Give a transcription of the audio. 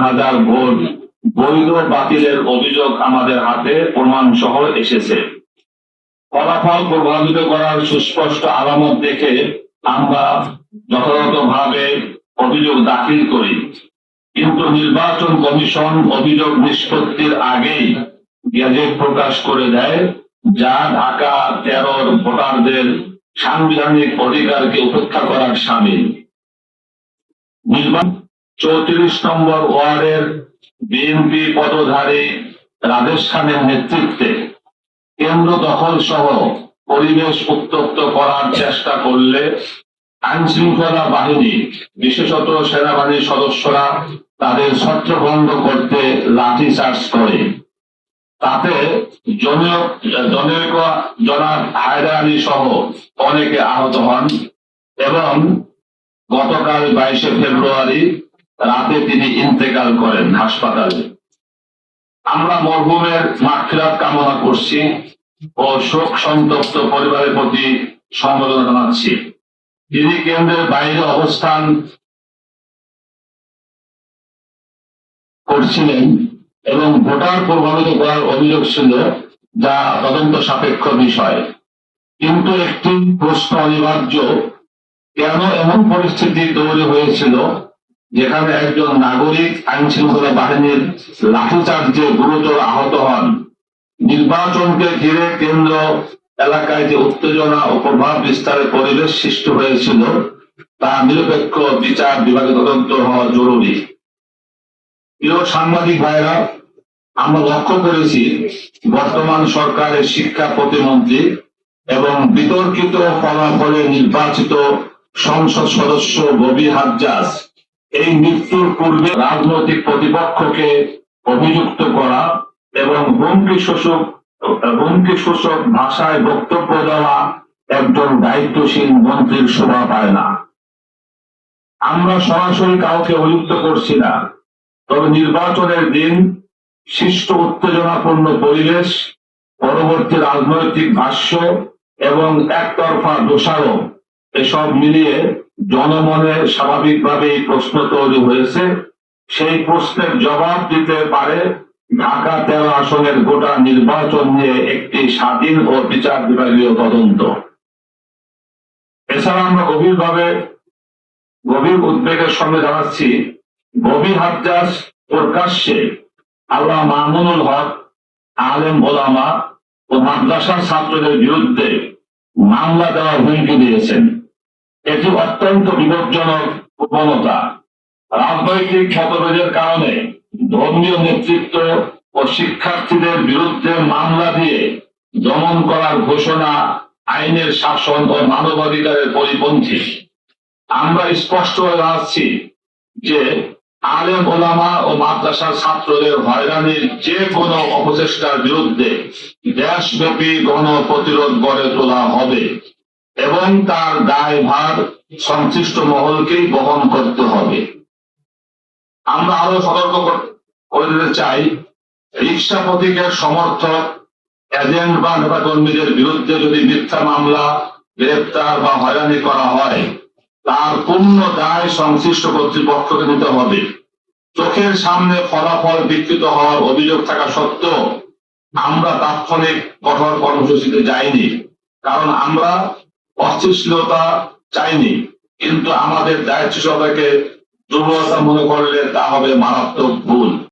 হাজার ভোট বৈধ বাতিলের অভিযোগ আমাদের হাতে প্রমাণ সহ এসেছে। ফলাফল প্রভাবিত করার সুস্পষ্ট আলামত দেখে আমরা যথাযথভাবে অভিযোগ দাখিল করি, কিন্তু নির্বাচন কমিশন অভিযোগ নিষ্পত্তির আগেই গেজেট প্রকাশ করে দেয়, যা ঢাকা 13 ভোটারদের সাংবিধানিক অধিকারকে উপেক্ষা করার শামিল। 34 নম্বর ওয়ার্ডের বিএনপি পদধারী রাজেশ খানের নেতৃত্বে কেন্দ্র দখল সহ পরিবেশ উত্তপ্ত করার চেষ্টা করলে আইন শৃঙ্খলা বাহিনী, বিশেষত সেনাবাহিনীর সদস্যরা তাদের ছত্রভঙ্গ করতে লাঠিচার্জ করে। তাতে জনাব হায়দার আলী সহ অনেকে আহত হন এবং গতকাল 22 ফেব্রুয়ারি রাতে তিনি ইন্তেকাল করেন হাসপাতালে। আমরা মরহুমের মাগফিরাত কামনা করছি ও শোক সন্তপ্ত পরিবারের প্রতি সমবেদনা জানাচ্ছি। তিনি কেন্দ্রের বাইরে অবস্থান করছিলেন এবং ভোটার প্রভাবিত করার অভিযোগ ছিল, যা তদন্ত সাপেক্ষ বিষয়। কিন্তু একটি প্রশ্ন অনিবার্য, কেন এমন পরিস্থিতি তৈরি হয়েছিল যেখানে একজন নাগরিক আইন শৃঙ্খলা বাহিনীর লাঠিচার্জে গুরুতর আহত হন? নির্বাচনকে ঘিরে কেন্দ্র এলাকায় যে উত্তেজনা ও প্রভাব বিস্তারের পরিবেশ সৃষ্টি হয়েছিল, তা নিরপেক্ষ বিচার বিভাগে তদন্ত হওয়া জরুরি। প্রিয় সাংবাদিক ভাইরা, আমরা লক্ষ্য করেছি বর্তমান সরকারের শিক্ষা প্রতিমন্ত্রী এবং বিতর্কিত ফলাফলে নির্বাচিত সংসদ সদস্য ববি হাজ্জাজ এই মৃত্যুর পূর্বে রাজনৈতিক প্রতিপক্ষকে অভিযুক্ত করা এবং হুমকি সূচক ভাষায় বক্তব্য দেওয়া একজন দায়িত্বশীল মন্ত্রীর শোভা পায় না। আমরা সরাসরি কাউকে অভিযুক্ত করছি না, তবে নির্বাচনের দিন সৃষ্ট উত্তেজনাপূর্ণ পরিবেশ, পরবর্তী রাজনৈতিক ভাষ্য এবং একতরফা দোষারোপ, এসব মিলিয়ে জনমনে স্বাভাবিকভাবেই প্রশ্ন তৈরি হয়েছে। সেই প্রশ্নের জবাব দিতে পারে ঢাকা 13 আসনের গোটা নির্বাচন নিয়ে একটি স্বাধীন ও বিচার বিভাগীয় তদন্ত। এছাড়া আমরা গভীর উদ্বেগের সঙ্গে জানাচ্ছি, ববি হাজ্জাজ প্রকাশ্যে আল্লামা মামুনুল হক, আলেম ওলামা ও মাদ্রাসার ছাত্রদের বিরুদ্ধে মামলা দেওয়ার হুমকি দিয়েছেন। এটি অত্যন্ত বিপজ্জনক প্রবণতা। রাজনৈতিক মতভেদের কারণে ধর্মীয় নেতৃত্ব ও শিক্ষার্থীদের বিরুদ্ধে মামলা দিয়ে দমন করার ঘোষণা আইনের শাসন ও মানবাধিকারের পরিপন্থী। আমরা স্পষ্ট জানাচ্ছি যে আলেম ওলামা ও মাদ্রাসার ছাত্রদের হয়রানির যে কোনো অপচেষ্টার বিরুদ্ধে দেশব্যাপী গণ প্রতিরোধ গড়ে তোলা হবে এবং তার দায়ভার সংশ্লিষ্ট মহলকেই বহন করতে হবে। আমরা আরো সতর্ক করে দিতে চাই, রিক্সা প্রতীকের সমর্থক, এজেন্ট বা নেতাকর্মীদের বিরুদ্ধে যদি মিথ্যা মামলা, গ্রেপ্তার বা হয়রানি করা হয়, তার পূর্ণ দায় সংশ্লিষ্ট কর্তৃপক্ষকে নিতে হবে। চোখের সামনে ফলাফল বিকৃত হওয়ার অভিযোগ থাকা সত্ত্বেও আমরা তাৎক্ষণিক কঠোর কর্মসূচিতে যাইনি, কারণ আমরা অস্থিতিশীলতা চাইনি। কিন্তু আমাদের দায়িত্বশীলতাকে দুর্বলতা মনে করলে তা হবে মারাত্মক